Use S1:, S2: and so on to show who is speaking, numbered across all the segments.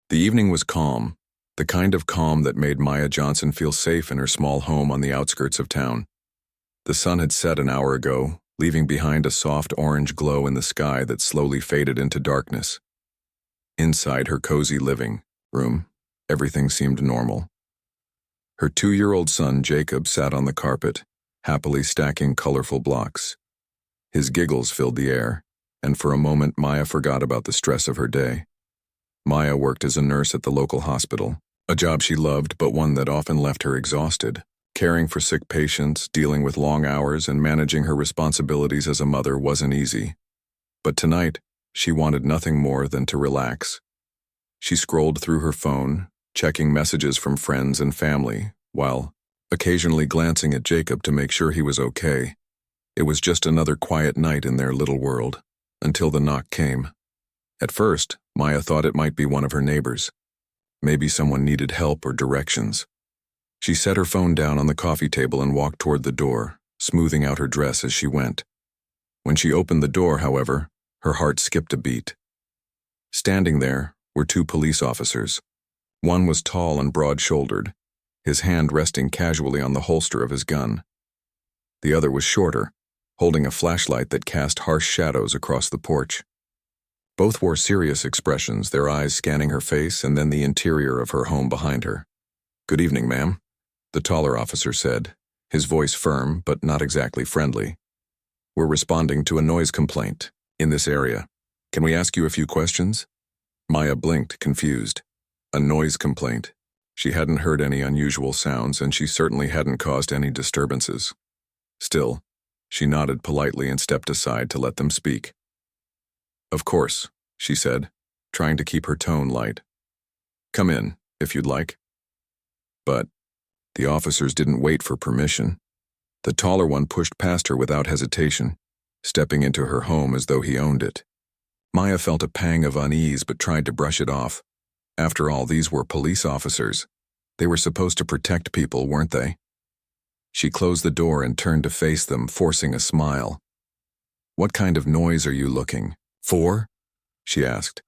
S1: The evening was calm, the kind of calm that made Maya Johnson feel safe in her small home on the outskirts of town. The sun had set an hour ago, leaving behind a soft orange glow in the sky that slowly faded into darkness. Inside her cozy living room, everything seemed normal. Her 2-year-old son, Jacob, sat on the carpet, happily stacking colorful blocks. His giggles filled the air, and for a moment Maya forgot about the stress of her day. Maya worked as a nurse at the local hospital, a job she loved but one that often left her exhausted. Caring for sick patients, dealing with long hours, and managing her responsibilities as a mother wasn't easy. But tonight, she wanted nothing more than to relax. She scrolled through her phone, checking messages from friends and family, while occasionally glancing at Jacob to make sure he was okay. It was just another quiet night in their little world, until the knock came. At first, Maya thought it might be one of her neighbors. Maybe someone needed help or directions. She set her phone down on the coffee table and walked toward the door, smoothing out her dress as she went. When she opened the door, however, her heart skipped a beat. Standing there were 2 police officers. One was tall and broad-shouldered, his hand resting casually on the holster of his gun. The other was shorter, holding a flashlight that cast harsh shadows across the porch. Both wore serious expressions, their eyes scanning her face and then the interior of her home behind her. "Good evening, ma'am," the taller officer said, his voice firm but not exactly friendly. "We're responding to a noise complaint in this area. Can we ask you a few questions?" Maya blinked, confused. A noise complaint. She hadn't heard any unusual sounds, and she certainly hadn't caused any disturbances. Still, she nodded politely and stepped aside to let them speak. "Of course," she said, trying to keep her tone light. "Come in, if you'd like." But the officers didn't wait for permission. The taller one pushed past her without hesitation, stepping into her home as though he owned it. Maya felt a pang of unease but tried to brush it off. After all, these were police officers. They were supposed to protect people, weren't they? She closed the door and turned to face them, forcing a smile. "What kind of noise are you looking for?" she asked.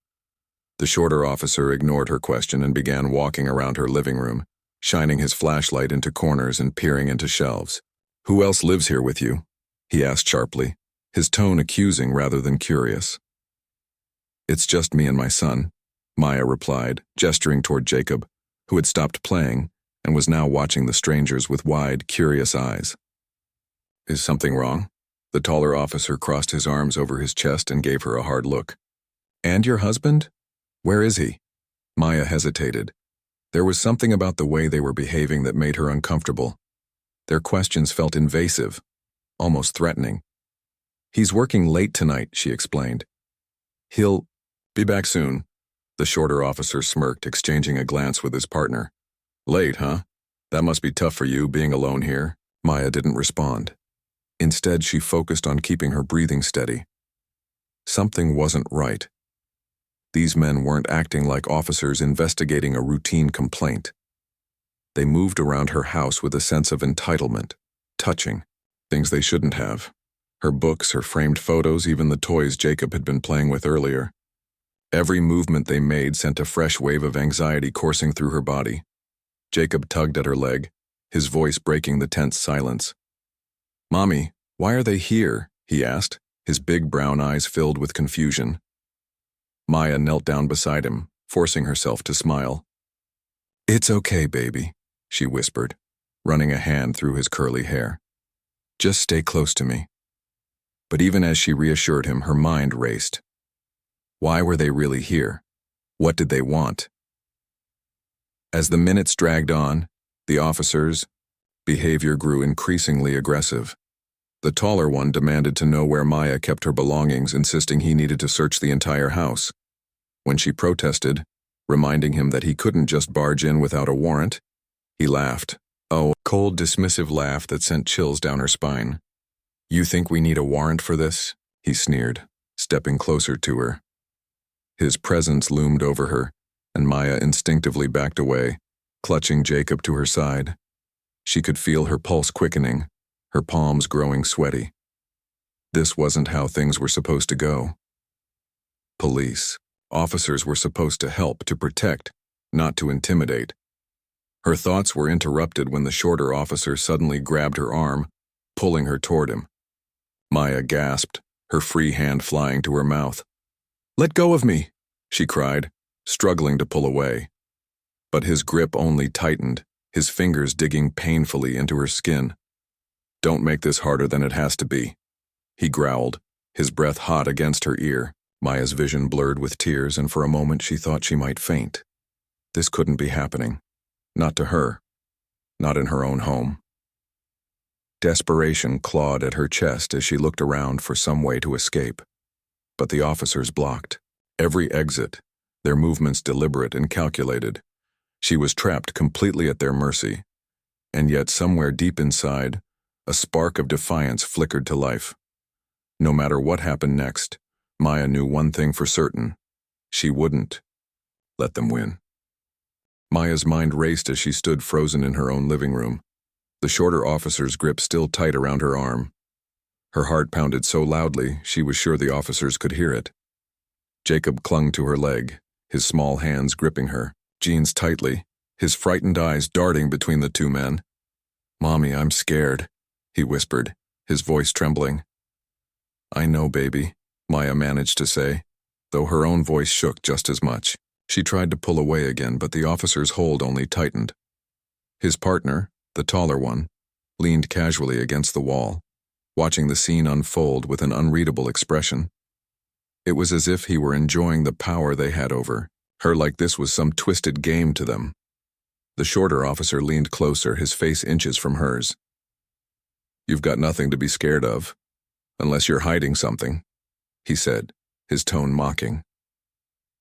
S1: The shorter officer ignored her question and began walking around her living room, shining his flashlight into corners and peering into shelves. "Who else lives here with you?" he asked sharply, his tone accusing rather than curious. "It's just me and my son," Maya replied, gesturing toward Jacob, who had stopped playing and was now watching the strangers with wide, curious eyes. "Is something wrong?" The taller officer crossed his arms over his chest and gave her a hard look. "And your husband? Where is he?" Maya hesitated. There was something about the way they were behaving that made her uncomfortable. Their questions felt invasive, almost threatening. "He's working late tonight," she explained. "He'll be back soon." The shorter officer smirked, exchanging a glance with his partner. "Late, huh? That must be tough for you, being alone here." Maya didn't respond. Instead, she focused on keeping her breathing steady. Something wasn't right. These men weren't acting like officers investigating a routine complaint. They moved around her house with a sense of entitlement, touching things they shouldn't have. Her books, her framed photos, even the toys Jacob had been playing with earlier. Every movement they made sent a fresh wave of anxiety coursing through her body. Jacob tugged at her leg, his voice breaking the tense silence. "Mommy, why are they here?" he asked, his big brown eyes filled with confusion. Maya knelt down beside him, forcing herself to smile. "It's okay, baby," she whispered, running a hand through his curly hair. "Just stay close to me." But even as she reassured him, her mind raced. Why were they really here? What did they want? As the minutes dragged on, the officers' behavior grew increasingly aggressive. The taller one demanded to know where Maya kept her belongings, insisting he needed to search the entire house. When she protested, reminding him that he couldn't just barge in without a warrant, he laughed. Oh, a cold, dismissive laugh that sent chills down her spine. "You think we need a warrant for this?" he sneered, stepping closer to her. His presence loomed over her, and Maya instinctively backed away, clutching Jacob to her side. She could feel her pulse quickening, her palms growing sweaty. This wasn't how things were supposed to go. Police. Officers were supposed to help, to protect, not to intimidate. Her thoughts were interrupted when the shorter officer suddenly grabbed her arm, pulling her toward him. Maya gasped, her free hand flying to her mouth. "Let go of me," she cried, struggling to pull away. But his grip only tightened, his fingers digging painfully into her skin. "Don't make this harder than it has to be," he growled, his breath hot against her ear. Maya's vision blurred with tears, and for a moment she thought she might faint. This couldn't be happening. Not to her. Not in her own home. Desperation clawed at her chest as she looked around for some way to escape. But the officers blocked. Every exit, their movements deliberate and calculated. She was trapped completely at their mercy. And yet somewhere deep inside, a spark of defiance flickered to life. No matter what happened next, Maya knew one thing for certain. She wouldn't let them win. Maya's mind raced as she stood frozen in her own living room, the shorter officer's grip still tight around her arm. Her heart pounded so loudly she was sure the officers could hear it. Jacob clung to her leg, his small hands gripping her jeans tightly, his frightened eyes darting between the two men. "Mommy, I'm scared," he whispered, his voice trembling. "I know, baby," Maya managed to say, though her own voice shook just as much. She tried to pull away again, but the officer's hold only tightened. His partner, the taller one, leaned casually against the wall, watching the scene unfold with an unreadable expression. It was as if he were enjoying the power they had over her, like this was some twisted game to them. The shorter officer leaned closer, his face inches from hers. "You've got nothing to be scared of, unless you're hiding something," he said, his tone mocking.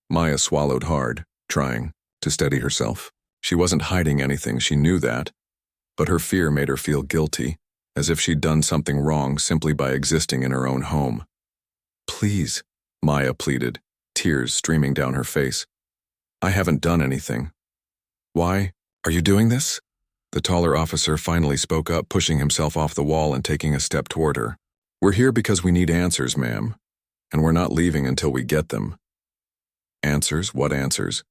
S1: Maya swallowed hard, trying to steady herself. She wasn't hiding anything, she knew that, but her fear made her feel guilty, as if she'd done something wrong simply by existing in her own home. "Please," Maya pleaded, tears streaming down her face. "I haven't done anything." "Why are you doing this?" The taller officer finally spoke up, pushing himself off the wall and taking a step toward her. "We're here because we need answers, ma'am, and we're not leaving until we get them." Answers? What answers?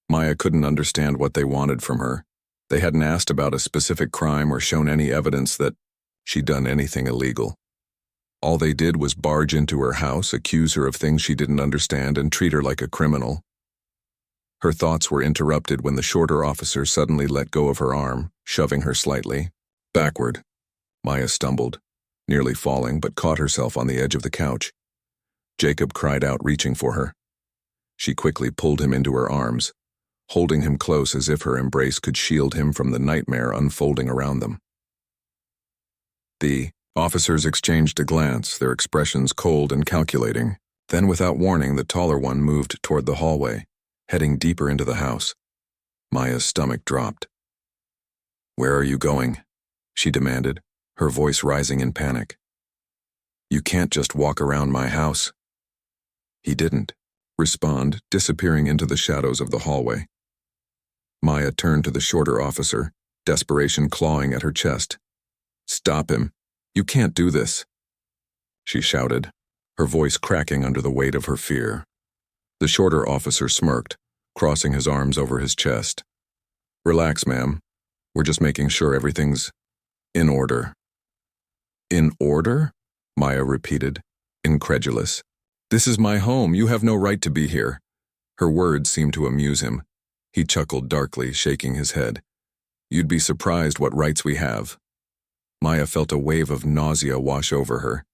S1: Maya couldn't understand what they wanted from her. They hadn't asked about a specific crime or shown any evidence that she'd done anything illegal. All they did was barge into her house, accuse her of things she didn't understand, and treat her like a criminal. Her thoughts were interrupted when the shorter officer suddenly let go of her arm, shoving her slightly backward. Maya stumbled, nearly falling, but caught herself on the edge of the couch. Jacob cried out, reaching for her. She quickly pulled him into her arms, holding him close as if her embrace could shield him from the nightmare unfolding around them. The officers exchanged a glance, their expressions cold and calculating. Then, without warning, the taller one moved toward the hallway, heading deeper into the house. Maya's stomach dropped. "Where are you going?" she demanded, her voice rising in panic. "You can't just walk around my house." He didn't respond, disappearing into the shadows of the hallway. Maya turned to the shorter officer, desperation clawing at her chest. "Stop him. You can't do this," she shouted, her voice cracking under the weight of her fear. The shorter officer smirked, crossing his arms over his chest. "Relax, ma'am. We're just making sure everything's in order." "In order?" Maya repeated, incredulous. "This is my home. You have no right to be here." Her words seemed to amuse him. He chuckled darkly, shaking his head. "You'd be surprised what rights we have." Maya felt a wave of nausea wash over her.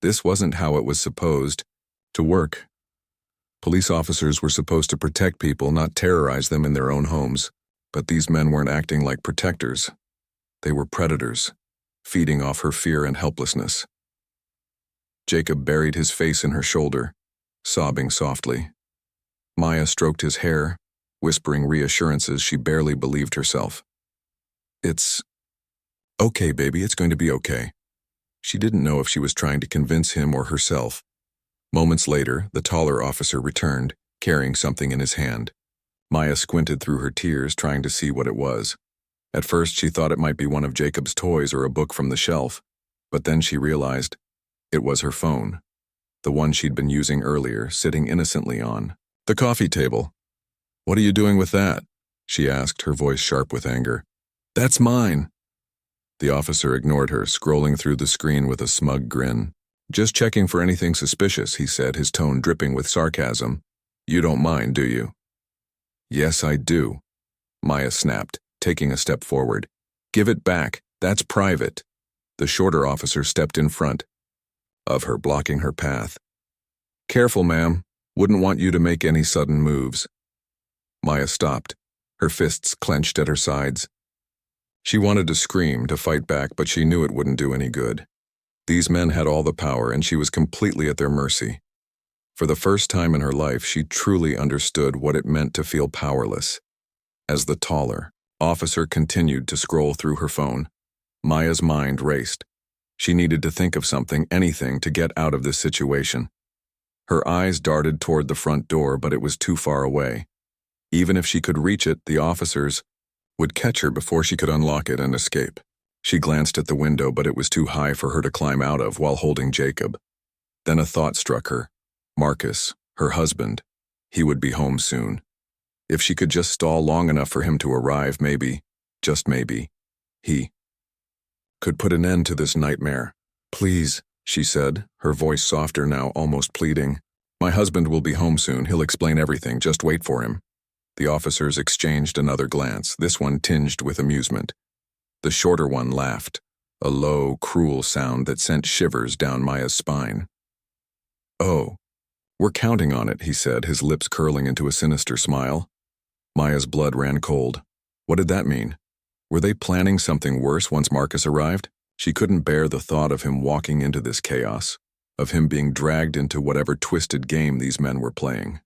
S1: This wasn't how it was supposed to work. Police officers were supposed to protect people, not terrorize them in their own homes. But these men weren't acting like protectors. They were predators, feeding off her fear and helplessness. Jacob buried his face in her shoulder, sobbing softly. Maya stroked his hair, whispering reassurances she barely believed herself. "It's okay, baby, it's going to be okay." She didn't know if she was trying to convince him or herself. Moments later, the taller officer returned, carrying something in his hand. Maya squinted through her tears, trying to see what it was. At first, she thought it might be one of Jacob's toys or a book from the shelf, but then she realized it was her phone, the one she'd been using earlier, sitting innocently on The coffee table. What are you doing with that? She asked, her voice sharp with anger. That's mine. The officer ignored her, scrolling through the screen with a smug grin. Just checking for anything suspicious, he said, his tone dripping with sarcasm. You don't mind, do you? Yes, I do, Maya snapped, taking a step forward. Give it back. That's private. The shorter officer stepped in front of her, blocking her path. Careful, ma'am. Wouldn't want you to make any sudden moves. Maya stopped, her fists clenched at her sides. She wanted to scream, to fight back, but she knew it wouldn't do any good. These men had all the power, and she was completely at their mercy. For the first time in her life, she truly understood what it meant to feel powerless. As the taller officer continued to scroll through her phone, Maya's mind raced. She needed to think of something, anything, to get out of this situation. Her eyes darted toward the front door, but it was too far away. Even if she could reach it, the officers would catch her before she could unlock it and escape. She glanced at the window, but it was too high for her to climb out of while holding Jacob. Then a thought struck her. Marcus, her husband. He would be home soon. If she could just stall long enough for him to arrive, maybe, just maybe, he could put an end to this nightmare. Please, she said, her voice softer now, almost pleading. My husband will be home soon. He'll explain everything. Just wait for him. The officers exchanged another glance, this one tinged with amusement. The shorter one laughed, a low, cruel sound that sent shivers down Maya's spine. Oh, we're counting on it, he said, his lips curling into a sinister smile. Maya's blood ran cold. What did that mean? Were they planning something worse once Marcus arrived? She couldn't bear the thought of him walking into this chaos, of him being dragged into whatever twisted game these men were playing.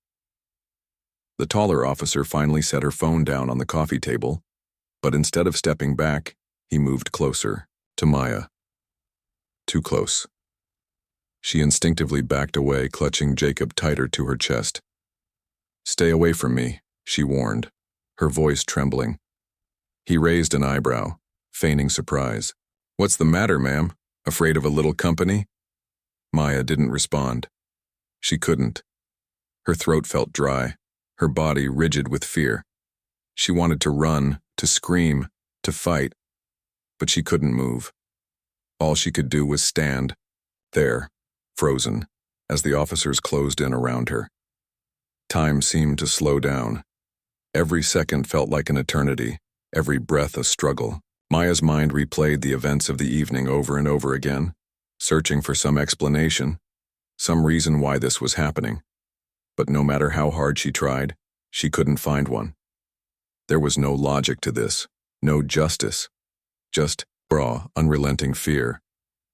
S1: The taller officer finally set her phone down on the coffee table, but instead of stepping back, he moved closer, to Maya. Too close. She instinctively backed away, clutching Jacob tighter to her chest. Stay away from me, she warned, her voice trembling. He raised an eyebrow, feigning surprise. What's the matter, ma'am? Afraid of a little company? Maya didn't respond. She couldn't. Her throat felt dry, her body rigid with fear. She wanted to run, to scream, to fight, but she couldn't move. All she could do was stand, there, frozen, as the officers closed in around her. Time seemed to slow down. Every second felt like an eternity, every breath a struggle. Maya's mind replayed the events of the evening over and over again, searching for some explanation, some reason why this was happening. But no matter how hard she tried, she couldn't find one. There was no logic to this, no justice, just raw, unrelenting fear.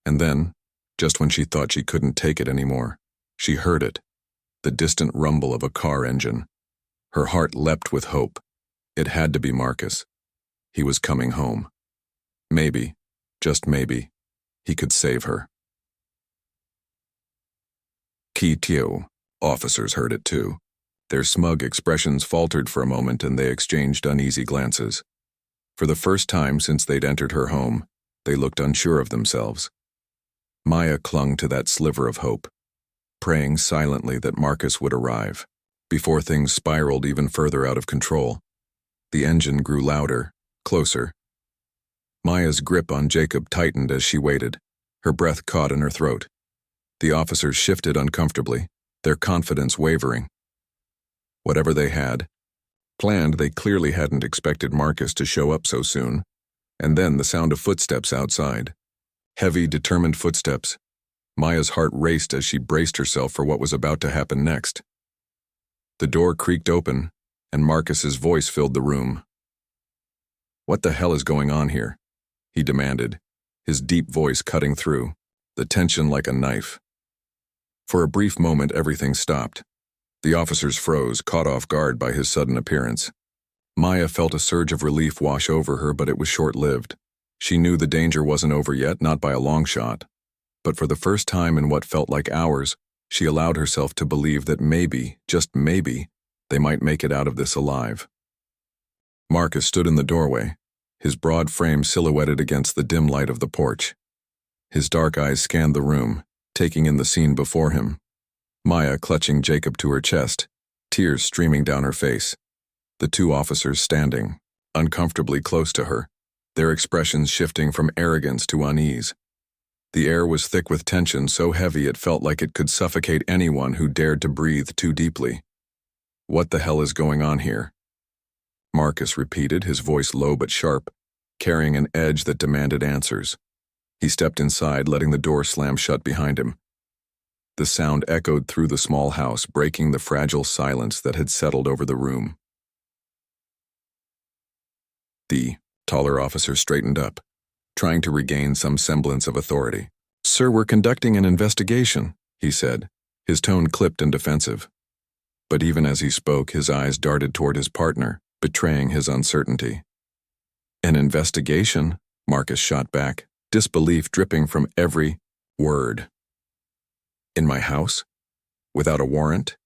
S1: And then, just when she thought she couldn't take it anymore, she heard it, the distant rumble of a car engine. Her heart leapt with hope. It had to be Marcus. He was coming home. Maybe, just maybe, he could save her. Kitio. Officers heard it too. Their smug expressions faltered for a moment and they exchanged uneasy glances. For the first time since they'd entered her home, they looked unsure of themselves. Maya clung to that sliver of hope, praying silently that Marcus would arrive, before things spiraled even further out of control. The engine grew louder, closer. Maya's grip on Jacob tightened as she waited, her breath caught in her throat. The officers shifted uncomfortably, their confidence wavering. Whatever they had planned, they clearly hadn't expected Marcus to show up so soon. And then the sound of footsteps outside. Heavy, determined footsteps. Maya's heart raced as she braced herself for what was about to happen next. The door creaked open, and Marcus's voice filled the room. What the hell is going on here? He demanded, his deep voice cutting through, the tension like a knife. For a brief moment, everything stopped. The officers froze, caught off guard by his sudden appearance. Maya felt a surge of relief wash over her, but it was short-lived. She knew the danger wasn't over yet, not by a long shot. But for the first time in what felt like hours, she allowed herself to believe that maybe, just maybe, they might make it out of this alive. Marcus stood in the doorway, his broad frame silhouetted against the dim light of the porch. His dark eyes scanned the room, taking in the scene before him. Maya clutching Jacob to her chest, tears streaming down her face. The two officers standing, uncomfortably close to her, their expressions shifting from arrogance to unease. The air was thick with tension, so heavy it felt like it could suffocate anyone who dared to breathe too deeply. "What the hell is going on here?" Marcus repeated, his voice low but sharp, carrying an edge that demanded answers. He stepped inside, letting the door slam shut behind him. The sound echoed through the small house, breaking the fragile silence that had settled over the room. The taller officer straightened up, trying to regain some semblance of authority. "Sir, we're conducting an investigation," he said, his tone clipped and defensive. But even as he spoke, his eyes darted toward his partner, betraying his uncertainty. "An investigation?" Marcus shot back, disbelief dripping from every word. "In my house? Without a warrant?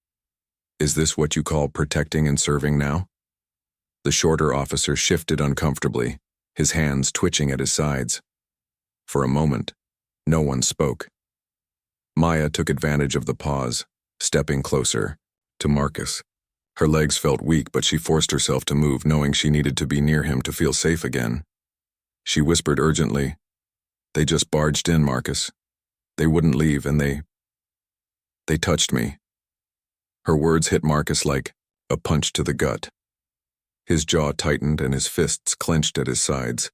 S1: Is this what you call protecting and serving now?" The shorter officer shifted uncomfortably, his hands twitching at his sides. For a moment, no one spoke. Maya took advantage of the pause, stepping closer to Marcus. Her legs felt weak, but she forced herself to move, knowing she needed to be near him to feel safe again. She whispered urgently, "They just barged in, Marcus. They wouldn't leave, and they touched me." Her words hit Marcus like a punch to the gut. His jaw tightened and his fists clenched at his sides.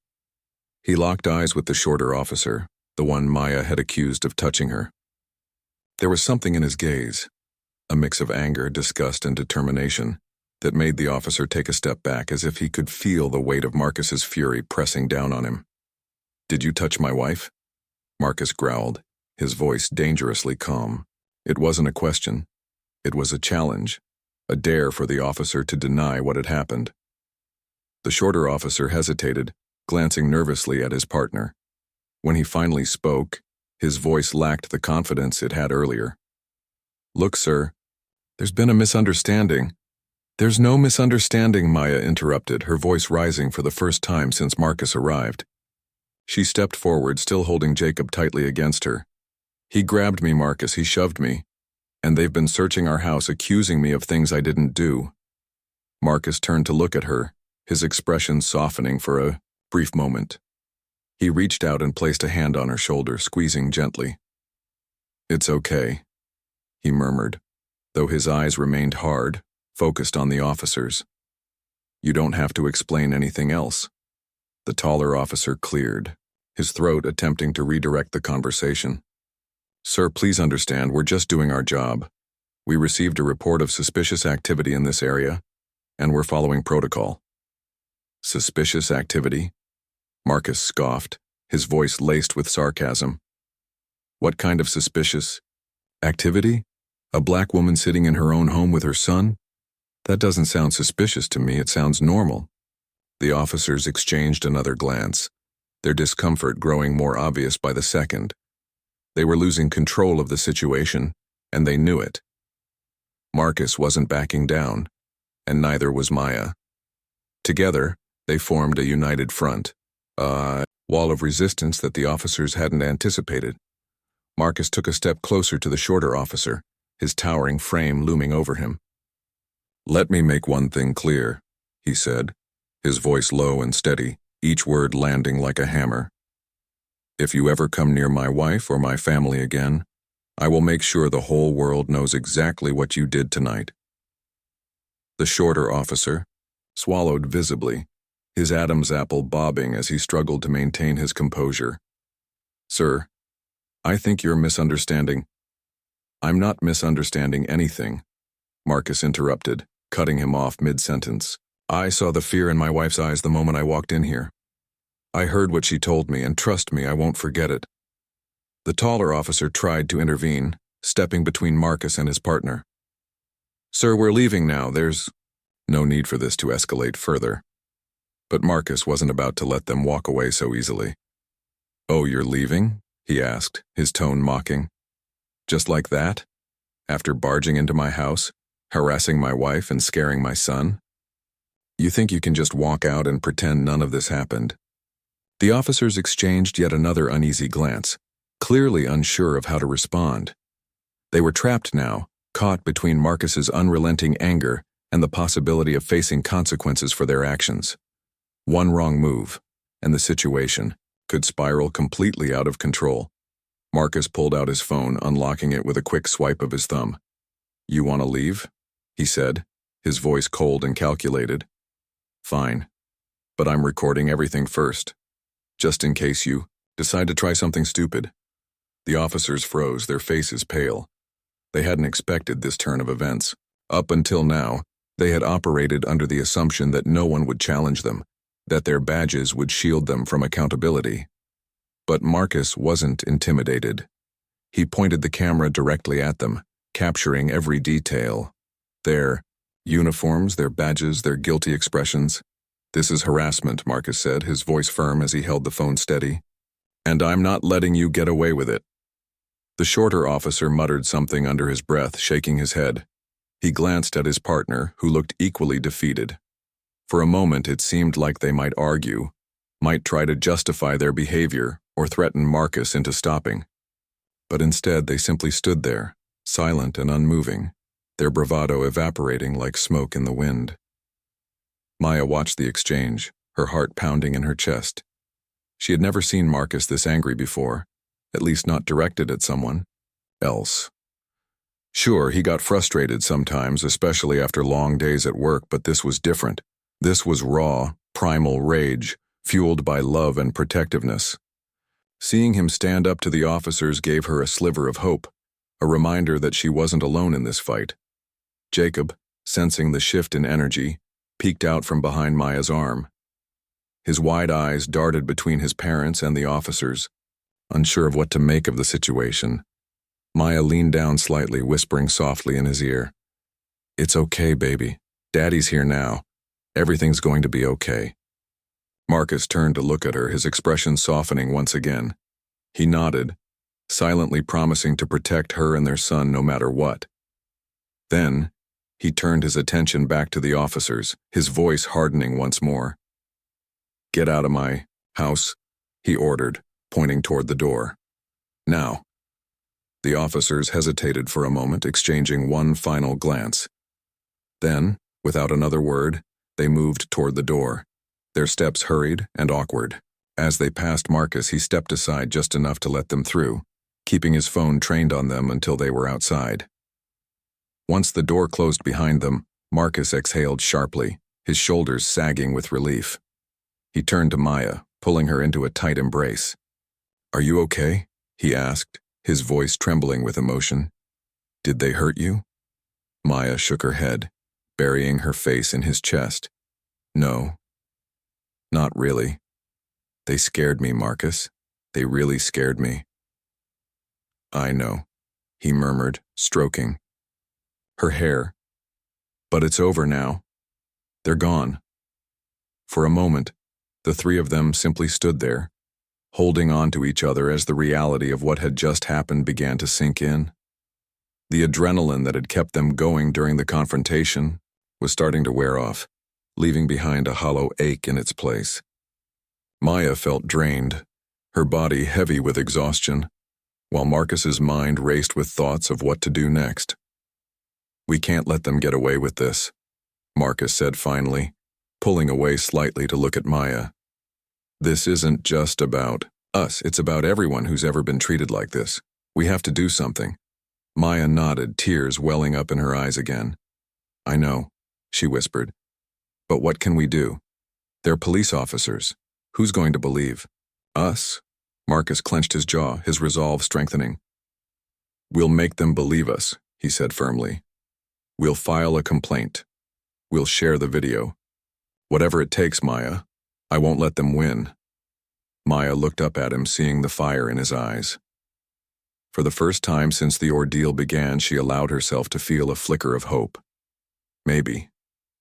S1: He locked eyes with the shorter officer, the one Maya had accused of touching her. There was something in his gaze, a mix of anger, disgust, and determination, that made the officer take a step back, as if he could feel the weight of Marcus's fury pressing down on him. "Did you touch my wife?" Marcus growled, his voice dangerously calm. It wasn't a question. It was a challenge, a dare for the officer to deny what had happened. The shorter officer hesitated, glancing nervously at his partner. When he finally spoke, his voice lacked the confidence it had earlier. "Look, sir, there's been a misunderstanding." "There's no misunderstanding," Maya interrupted, her voice rising for the first time since Marcus arrived. She stepped forward, still holding Jacob tightly against her. "He grabbed me, Marcus, he shoved me. And they've been searching our house, accusing me of things I didn't do." Marcus turned to look at her, his expression softening for a brief moment. He reached out and placed a hand on her shoulder, squeezing gently. "It's okay," he murmured, though his eyes remained hard, focused on the officers. "You don't have to explain anything else." The taller officer cleared, his throat attempting to redirect the conversation. "Sir, please understand, we're just doing our job. We received a report of suspicious activity in this area, and we're following protocol." "Suspicious activity?" Marcus scoffed, his voice laced with sarcasm. "What kind of suspicious activity? A black woman sitting in her own home with her son? That doesn't sound suspicious to me, it sounds normal." The officers exchanged another glance, their discomfort growing more obvious by the second. They were losing control of the situation, and they knew it. Marcus wasn't backing down, and neither was Maya. Together, they formed a united front, a wall of resistance that the officers hadn't anticipated. Marcus took a step closer to the shorter officer, his towering frame looming over him. "Let me make one thing clear," he said, his voice low and steady, each word landing like a hammer. "If you ever come near my wife or my family again, I will make sure the whole world knows exactly what you did tonight." The shorter officer swallowed visibly, his Adam's apple bobbing as he struggled to maintain his composure. "Sir, I think you're misunderstanding." "I'm not misunderstanding anything," Marcus interrupted, cutting him off mid-sentence. "I saw the fear in my wife's eyes the moment I walked in here. I heard what she told me, and trust me, I won't forget it." The taller officer tried to intervene, stepping between Marcus and his partner. "Sir, we're leaving now. There's no need for this to escalate further." But Marcus wasn't about to let them walk away so easily. "Oh, you're leaving?" he asked, his tone mocking. "Just like that? After barging into my house, harassing my wife and scaring my son? You think you can just walk out and pretend none of this happened?" The officers exchanged yet another uneasy glance, clearly unsure of how to respond. They were trapped now, caught between Marcus's unrelenting anger and the possibility of facing consequences for their actions. One wrong move, and the situation could spiral completely out of control. Marcus pulled out his phone, unlocking it with a quick swipe of his thumb. "You want to leave?" he said, his voice cold and calculated. "Fine. But I'm recording everything first, just in case you decide to try something stupid." The officers froze, their faces pale. They hadn't expected this turn of events. Up until now, they had operated under the assumption that no one would challenge them, that their badges would shield them from accountability. But Marcus wasn't intimidated. He pointed the camera directly at them, capturing every detail. Their uniforms, their badges, their guilty expressions. "This is harassment," Marcus said, his voice firm as he held the phone steady. "And I'm not letting you get away with it." The shorter officer muttered something under his breath, shaking his head. He glanced at his partner, who looked equally defeated. For a moment it seemed like they might argue, might try to justify their behavior or threaten Marcus into stopping. But instead they simply stood there, silent and unmoving, their bravado evaporating like smoke in the wind. Maya watched the exchange, her heart pounding in her chest. She had never seen Marcus this angry before, at least not directed at someone else. Sure, he got frustrated sometimes, especially after long days at work, but this was different. This was raw, primal rage, fueled by love and protectiveness. Seeing him stand up to the officers gave her a sliver of hope, a reminder that she wasn't alone in this fight. Jacob, sensing the shift in energy, peeked out from behind Maya's arm. His wide eyes darted between his parents and the officers, unsure of what to make of the situation. Maya leaned down slightly, whispering softly in his ear, "It's okay, baby. Daddy's here now. Everything's going to be okay." Marcus turned to look at her, his expression softening once again. He nodded, silently promising to protect her and their son no matter what. Then, he turned his attention back to the officers, his voice hardening once more. "Get out of my house," he ordered, pointing toward the door. "Now." The officers hesitated for a moment, exchanging one final glance. Then, without another word, they moved toward the door, their steps hurried and awkward. As they passed Marcus, he stepped aside just enough to let them through, keeping his phone trained on them until they were outside. Once the door closed behind them, Marcus exhaled sharply, his shoulders sagging with relief. He turned to Maya, pulling her into a tight embrace. "Are you okay?" he asked, his voice trembling with emotion. "Did they hurt you?" Maya shook her head, burying her face in his chest. "No. Not really. They scared me, Marcus. They really scared me." "I know," he murmured, stroking her hair. "But it's over now. They're gone." For a moment, the three of them simply stood there, holding on to each other as the reality of what had just happened began to sink in. The adrenaline that had kept them going during the confrontation was starting to wear off, leaving behind a hollow ache in its place. Maya felt drained, her body heavy with exhaustion, while Marcus's mind raced with thoughts of what to do next. "We can't let them get away with this," Marcus said finally, pulling away slightly to look at Maya. "This isn't just about us, it's about everyone who's ever been treated like this. We have to do something." Maya nodded, tears welling up in her eyes again. "I know," she whispered. "But what can we do? They're police officers. Who's going to believe? Us?" Marcus clenched his jaw, his resolve strengthening. "We'll make them believe us," he said firmly. "We'll file a complaint. We'll share the video. Whatever it takes, Maya. I won't let them win." Maya looked up at him, seeing the fire in his eyes. For the first time since the ordeal began, she allowed herself to feel a flicker of hope. Maybe,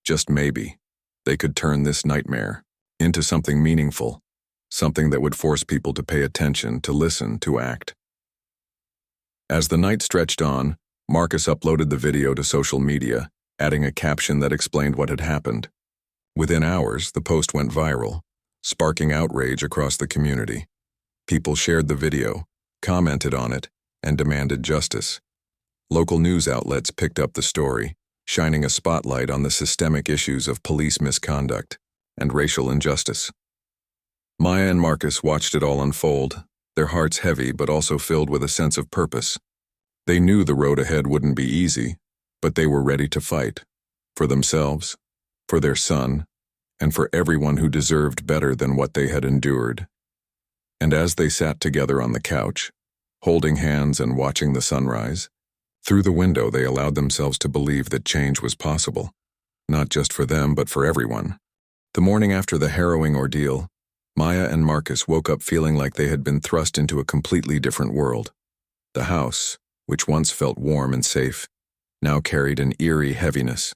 S1: just maybe, they could turn this nightmare into something meaningful, something that would force people to pay attention, to listen, to act. As the night stretched on, Marcus uploaded the video to social media, adding a caption that explained what had happened. Within hours, the post went viral, sparking outrage across the community. People shared the video, commented on it, and demanded justice. Local news outlets picked up the story, shining a spotlight on the systemic issues of police misconduct and racial injustice. Maya and Marcus watched it all unfold, their hearts heavy but also filled with a sense of purpose. They knew the road ahead wouldn't be easy, but they were ready to fight. For themselves, for their son, and for everyone who deserved better than what they had endured. And as they sat together on the couch, holding hands and watching the sunrise, through the window they allowed themselves to believe that change was possible, not just for them but for everyone. The morning after the harrowing ordeal, Maya and Marcus woke up feeling like they had been thrust into a completely different world. The house, which once felt warm and safe, now carried an eerie heaviness.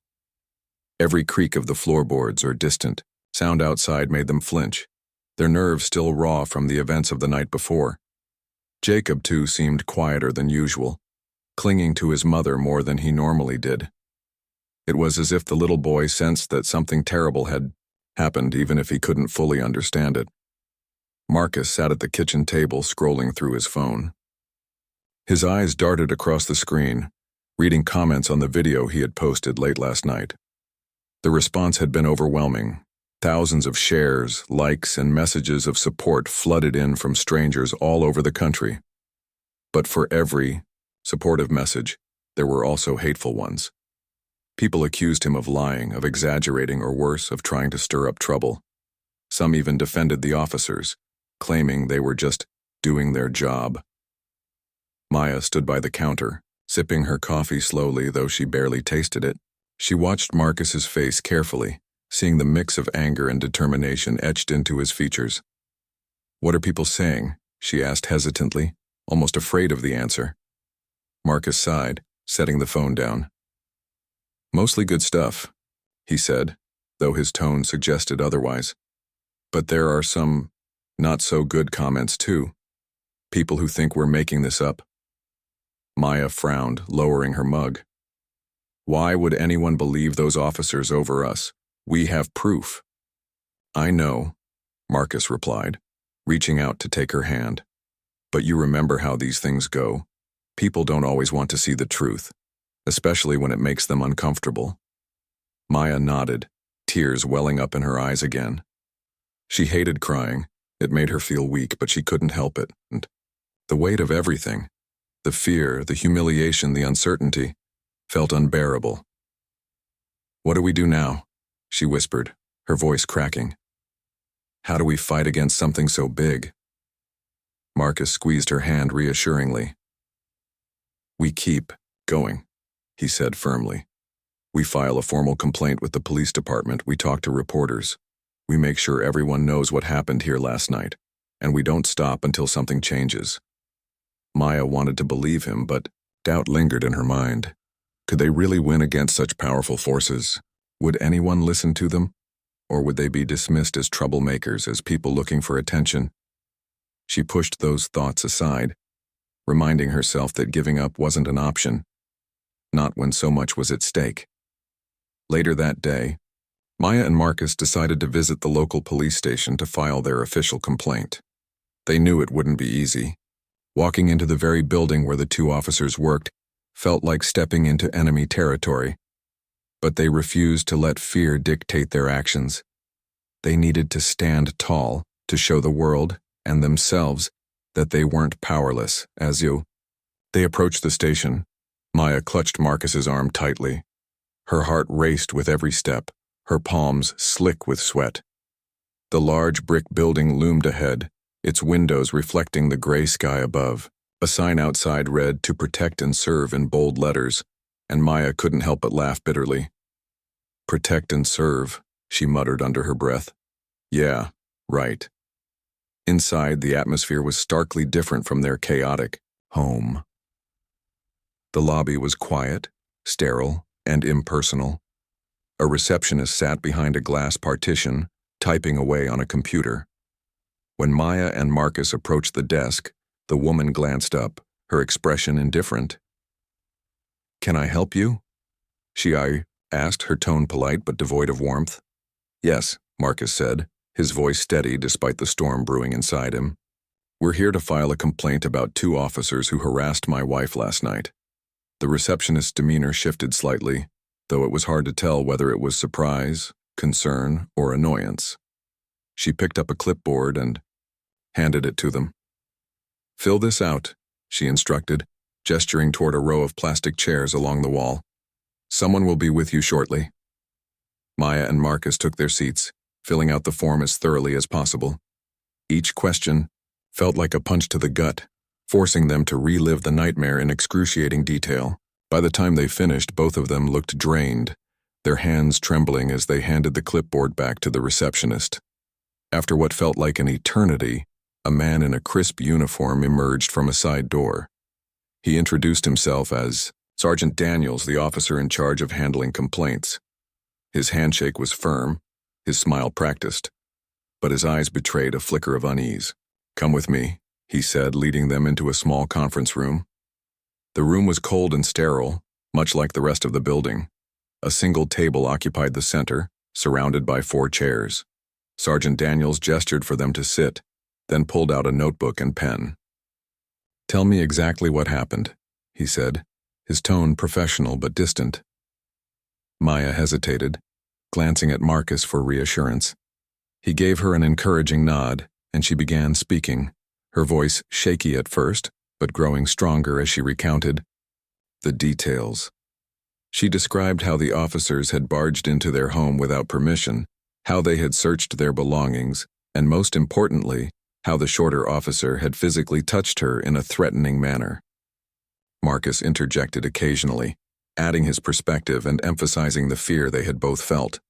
S1: Every creak of the floorboards or distant sound outside made them flinch, their nerves still raw from the events of the night before. Jacob, too, seemed quieter than usual, clinging to his mother more than he normally did. It was as if the little boy sensed that something terrible had happened even if he couldn't fully understand it. Marcus sat at the kitchen table scrolling through his phone. His eyes darted across the screen, reading comments on the video he had posted late last night. The response had been overwhelming. Thousands of shares, likes, and messages of support flooded in from strangers all over the country. But for every supportive message, there were also hateful ones. People accused him of lying, of exaggerating, or worse, of trying to stir up trouble. Some even defended the officers, claiming they were just doing their job. Maya stood by the counter, sipping her coffee slowly, though she barely tasted it. She watched Marcus's face carefully, seeing the mix of anger and determination etched into his features. "What are people saying?" she asked hesitantly, almost afraid of the answer. Marcus sighed, setting the phone down. "Mostly good stuff," he said, though his tone suggested otherwise. "But there are some not-so-good comments, too. People who think we're making this up." Maya frowned, lowering her mug. "Why would anyone believe those officers over us? We have proof." "I know," Marcus replied, reaching out to take her hand. "But you remember how these things go. People don't always want to see the truth, especially when it makes them uncomfortable." Maya nodded, tears welling up in her eyes again. She hated crying. It made her feel weak, but she couldn't help it. And the weight of everything, the fear, the humiliation, the uncertainty, felt unbearable. "What do we do now?" she whispered, her voice cracking. "How do we fight against something so big?" Marcus squeezed her hand reassuringly. "We keep going," he said firmly. "We file a formal complaint with the police department, we talk to reporters. We make sure everyone knows what happened here last night, and we don't stop until something changes." Maya wanted to believe him, but doubt lingered in her mind. Could they really win against such powerful forces? Would anyone listen to them? Or would they be dismissed as troublemakers, as people looking for attention? She pushed those thoughts aside, reminding herself that giving up wasn't an option, not when so much was at stake. Later that day, Maya and Marcus decided to visit the local police station to file their official complaint. They knew it wouldn't be easy. Walking into the very building where the two officers worked felt like stepping into enemy territory. But they refused to let fear dictate their actions. They needed to stand tall to show the world and themselves that they weren't powerless. They approached the station. Maya clutched Marcus's arm tightly. Her heart raced with every step, her palms slick with sweat. The large brick building loomed ahead, its windows reflecting the gray sky above. A sign outside read, "To protect and serve," in bold letters, and Maya couldn't help but laugh bitterly. "Protect and serve," she muttered under her breath. Yeah, right. Inside, the atmosphere was starkly different from their chaotic home. The lobby was quiet, sterile, and impersonal. A receptionist sat behind a glass partition, typing away on a computer. When Maya and Marcus approached the desk, the woman glanced up, her expression indifferent. "Can I help you?" she asked, her tone polite but devoid of warmth. "Yes," Marcus said, his voice steady despite the storm brewing inside him. "We're here to file a complaint about two officers who harassed my wife last night." The receptionist's demeanor shifted slightly, though it was hard to tell whether it was surprise, concern, or annoyance. She picked up a clipboard and handed it to them. "Fill this out," she instructed, gesturing toward a row of plastic chairs along the wall. "Someone will be with you shortly." Maya and Marcus took their seats, filling out the form as thoroughly as possible. Each question felt like a punch to the gut, forcing them to relive the nightmare in excruciating detail. By the time they finished, both of them looked drained, their hands trembling as they handed the clipboard back to the receptionist. After what felt like an eternity, a man in a crisp uniform emerged from a side door. He introduced himself as Sergeant Daniels, the officer in charge of handling complaints. His handshake was firm, his smile practiced, but his eyes betrayed a flicker of unease. "Come with me," he said, leading them into a small conference room. The room was cold and sterile, much like the rest of the building. A single table occupied the center, surrounded by 4 chairs. Sergeant Daniels gestured for them to sit, then pulled out a notebook and pen. "Tell me exactly what happened," he said, his tone professional but distant. Maya hesitated, glancing at Marcus for reassurance. He gave her an encouraging nod, and she began speaking, her voice shaky at first, but growing stronger as she recounted the details. She described how the officers had barged into their home without permission, how they had searched their belongings, and most importantly, how the shorter officer had physically touched her in a threatening manner. Marcus interjected occasionally, adding his perspective and emphasizing the fear they had both felt.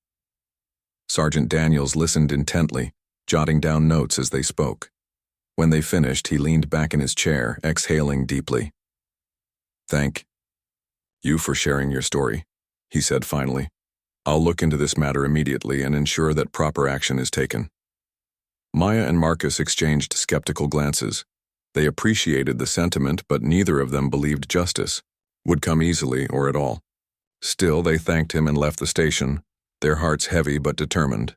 S1: Sergeant Daniels listened intently, jotting down notes as they spoke. When they finished, he leaned back in his chair, exhaling deeply. "Thank you for sharing your story," he said finally. "I'll look into this matter immediately and ensure that proper action is taken." Maya and Marcus exchanged skeptical glances. They appreciated the sentiment, but neither of them believed justice would come easily or at all. Still, they thanked him and left the station, their hearts heavy but determined.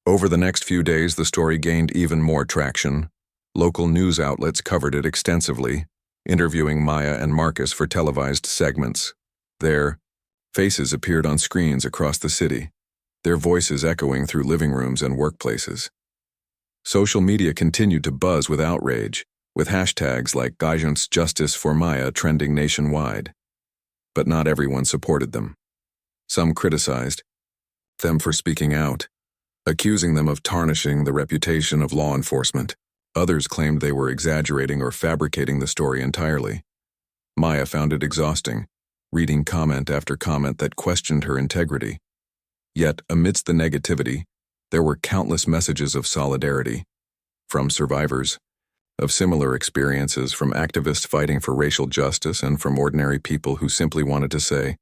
S1: Over the next few days, the story gained even more traction. Local news outlets covered it extensively, interviewing Maya and Marcus for televised segments. Their faces appeared on screens across the city, their voices echoing through living rooms and workplaces. Social media continued to buzz with outrage, with hashtags like Gajun's Justice for Maya trending nationwide. But not everyone supported them. Some criticized them for speaking out, accusing them of tarnishing the reputation of law enforcement. Others claimed they were exaggerating or fabricating the story entirely. Maya found it exhausting, reading comment after comment that questioned her integrity. Yet, amidst the negativity, there were countless messages of solidarity, from survivors of similar experiences, from activists fighting for racial justice, and from ordinary people who simply wanted to say,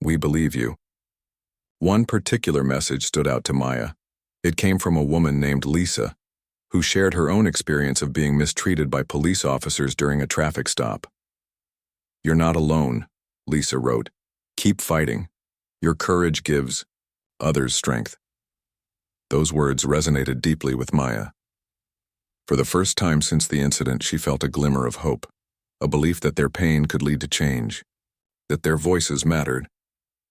S1: "We believe you." One particular message stood out to Maya. It came from a woman named Lisa, who shared her own experience of being mistreated by police officers during a traffic stop. "You're not alone," Lisa wrote. "Keep fighting. Your courage gives others strength." Those words resonated deeply with Maya. For the first time since the incident, she felt a glimmer of hope, a belief that their pain could lead to change, that their voices mattered.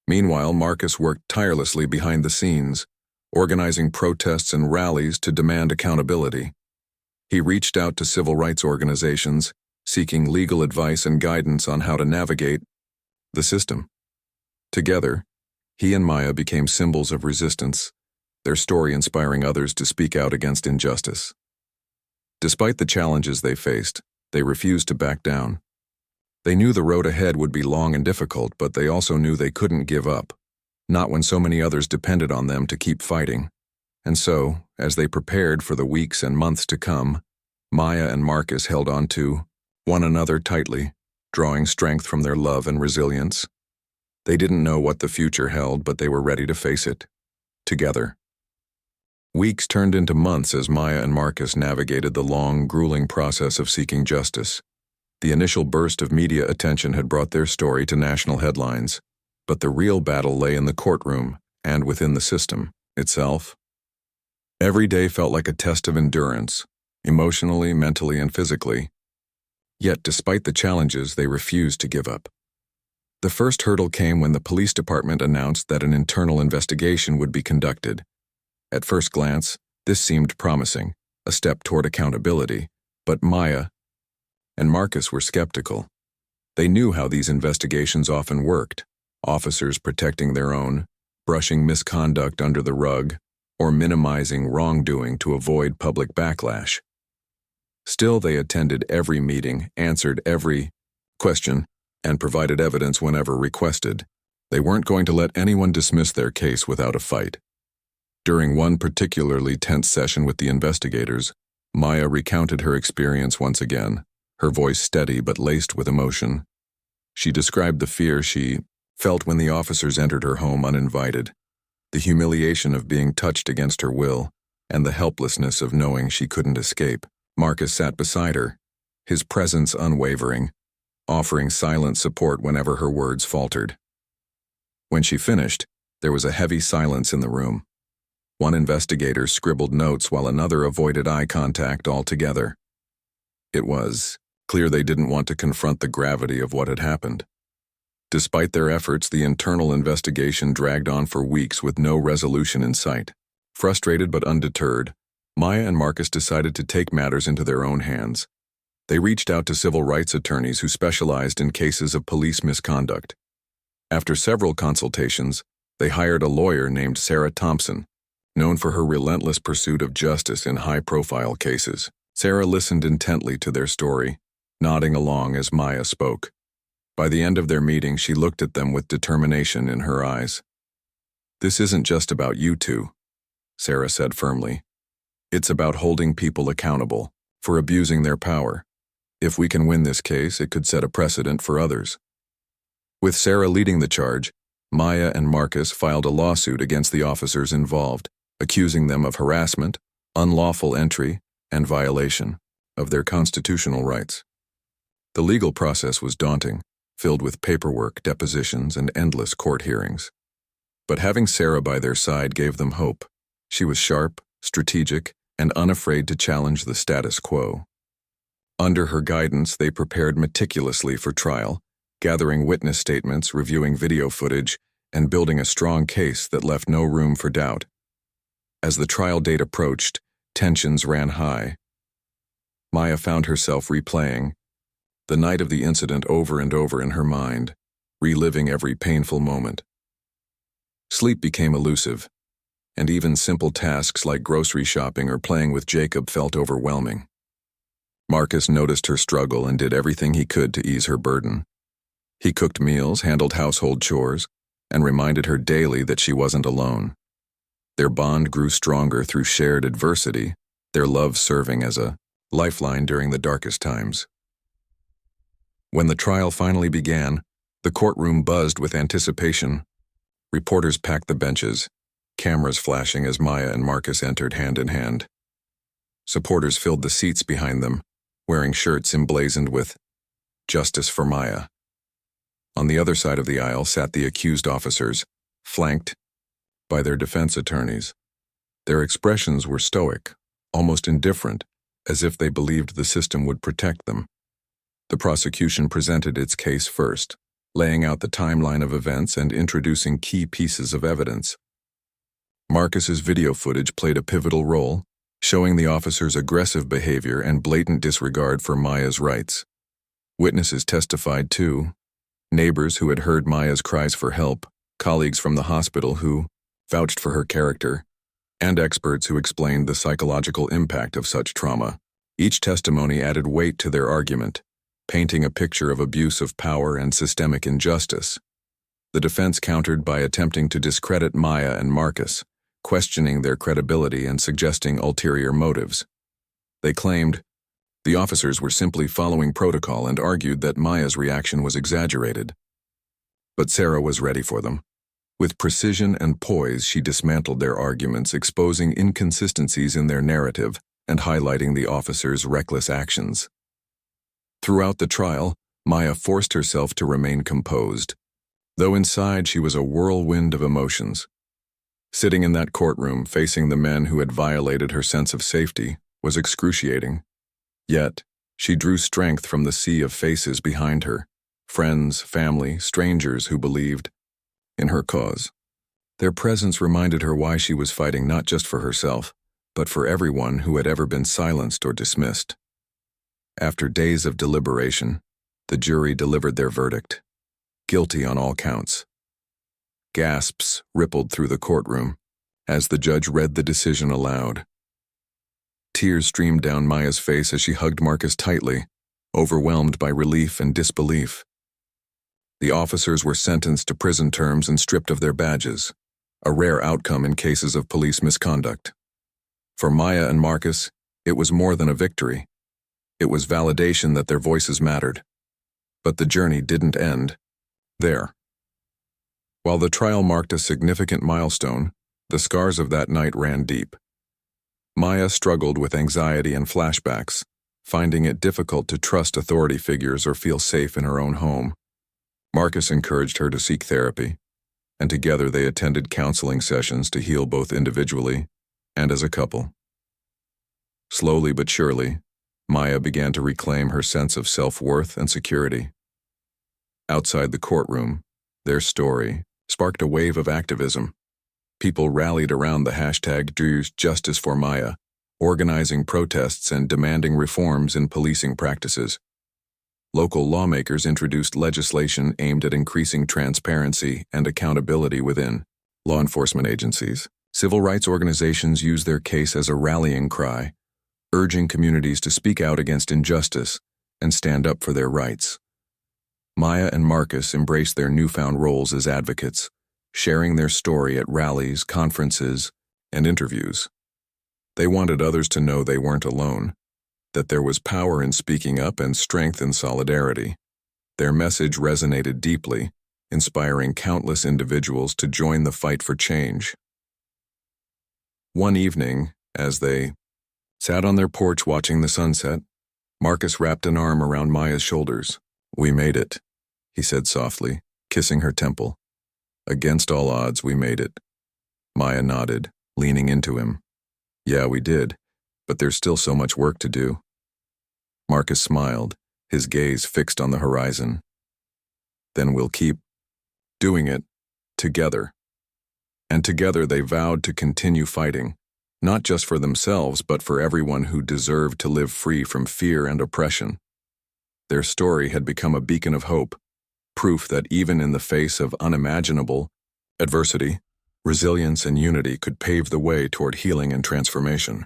S1: Meanwhile, Marcus worked tirelessly behind the scenes, organizing protests and rallies to demand accountability. He reached out to civil rights organizations, seeking legal advice and guidance on how to navigate the system. Together, he and Maya became symbols of resistance, their story inspiring others to speak out against injustice. Despite the challenges they faced, they refused to back down. They knew the road ahead would be long and difficult, but they also knew they couldn't give up, not when so many others depended on them to keep fighting. And so, as they prepared for the weeks and months to come, Maya and Marcus held on to one another tightly, drawing strength from their love and resilience. They didn't know what the future held, but they were ready to face it, together. Weeks turned into months as Maya and Marcus navigated the long, grueling process of seeking justice. The initial burst of media attention had brought their story to national headlines, but the real battle lay in the courtroom and within the system itself. Every day felt like a test of endurance, emotionally, mentally, and physically. Yet, despite the challenges, they refused to give up. The first hurdle came when the police department announced that an internal investigation would be conducted. At first glance, this seemed promising, a step toward accountability, but Maya and Marcus were skeptical. They knew how these investigations often worked, officers protecting their own, brushing misconduct under the rug, or minimizing wrongdoing to avoid public backlash. Still, they attended every meeting, answered every question, and provided evidence whenever requested. They weren't going to let anyone dismiss their case without a fight. During one particularly tense session with the investigators, Maya recounted her experience once again, her voice steady but laced with emotion. She described the fear she felt when the officers entered her home uninvited, the humiliation of being touched against her will, and the helplessness of knowing she couldn't escape. Marcus sat beside her, his presence unwavering, offering silent support whenever her words faltered. When she finished, there was a heavy silence in the room. One investigator scribbled notes while another avoided eye contact altogether. It was clear they didn't want to confront the gravity of what had happened. Despite their efforts, the internal investigation dragged on for weeks with no resolution in sight. Frustrated but undeterred, Maya and Marcus decided to take matters into their own hands. They reached out to civil rights attorneys who specialized in cases of police misconduct. After several consultations, they hired a lawyer named Sarah Thompson, known for her relentless pursuit of justice in high-profile cases. Sarah listened intently to their story, nodding along as Maya spoke. By the end of their meeting, she looked at them with determination in her eyes. "This isn't just about you two," Sarah said firmly. "It's about holding people accountable for abusing their power. If we can win this case, it could set a precedent for others." With Sarah leading the charge, Maya and Marcus filed a lawsuit against the officers involved, accusing them of harassment, unlawful entry, and violation of their constitutional rights. The legal process was daunting, filled with paperwork, depositions, and endless court hearings. But having Sarah by their side gave them hope. She was sharp, strategic, and unafraid to challenge the status quo. Under her guidance, they prepared meticulously for trial, gathering witness statements, reviewing video footage, and building a strong case that left no room for doubt. As the trial date approached, tensions ran high. Maya found herself replaying the night of the incident over and over in her mind, reliving every painful moment. Sleep became elusive, and even simple tasks like grocery shopping or playing with Jacob felt overwhelming. Marcus noticed her struggle and did everything he could to ease her burden. He cooked meals, handled household chores, and reminded her daily that she wasn't alone. Their bond grew stronger through shared adversity, their love serving as a lifeline during the darkest times. When the trial finally began, the courtroom buzzed with anticipation. Reporters packed the benches, cameras flashing as Maya and Marcus entered hand in hand. Supporters filled the seats behind them, wearing shirts emblazoned with "Justice for Maya." On the other side of the aisle sat the accused officers, flanked by their defense attorneys. Their expressions were stoic, almost indifferent, as if they believed the system would protect them. The prosecution presented its case first, laying out the timeline of events and introducing key pieces of evidence. Marcus's video footage played a pivotal role, showing the officers' aggressive behavior and blatant disregard for Maya's rights. Witnesses testified too, neighbors who had heard Maya's cries for help, colleagues from the hospital who vouched for her character, and experts who explained the psychological impact of such trauma. Each testimony added weight to their argument, painting a picture of abuse of power and systemic injustice. The defense countered by attempting to discredit Maya and Marcus, questioning their credibility and suggesting ulterior motives. They claimed the officers were simply following protocol and argued that Maya's reaction was exaggerated. But Sarah was ready for them. With precision and poise, she dismantled their arguments, exposing inconsistencies in their narrative and highlighting the officers' reckless actions. Throughout the trial, Maya forced herself to remain composed, though inside she was a whirlwind of emotions. Sitting in that courtroom, facing the men who had violated her sense of safety, was excruciating. Yet, she drew strength from the sea of faces behind her, friends, family, strangers who believed in her cause. Their presence reminded her why she was fighting not just for herself, but for everyone who had ever been silenced or dismissed. After days of deliberation, the jury delivered their verdict. Guilty on all counts. Gasps rippled through the courtroom as the judge read the decision aloud. Tears streamed down Maya's face as she hugged Marcus tightly, overwhelmed by relief and disbelief. The officers were sentenced to prison terms and stripped of their badges, a rare outcome in cases of police misconduct. For Maya and Marcus, it was more than a victory. It was validation that their voices mattered. But the journey didn't end there. While the trial marked a significant milestone, the scars of that night ran deep. Maya struggled with anxiety and flashbacks, finding it difficult to trust authority figures or feel safe in her own home. Marcus encouraged her to seek therapy, and together they attended counseling sessions to heal both individually and as a couple. Slowly but surely, Maya began to reclaim her sense of self-worth and security. Outside the courtroom, their story sparked a wave of activism. People rallied around the hashtag #JusticeForMaya, organizing protests and demanding reforms in policing practices. Local lawmakers introduced legislation aimed at increasing transparency and accountability within law enforcement agencies. Civil rights organizations used their case as a rallying cry, urging communities to speak out against injustice and stand up for their rights. Maya and Marcus embraced their newfound roles as advocates, sharing their story at rallies, conferences, and interviews. They wanted others to know they weren't alone, that there was power in speaking up and strength in solidarity. Their message resonated deeply, inspiring countless individuals to join the fight for change. One evening, as they sat on their porch watching the sunset, Marcus wrapped an arm around Maya's shoulders. "We made it," he said softly, kissing her temple. "Against all odds, we made it." Maya nodded, leaning into him. "Yeah, we did, but there's still so much work to do." Marcus smiled, his gaze fixed on the horizon. "Then we'll keep doing it together." And together they vowed to continue fighting, not just for themselves, but for everyone who deserved to live free from fear and oppression. Their story had become a beacon of hope, proof that even in the face of unimaginable adversity, resilience and unity could pave the way toward healing and transformation.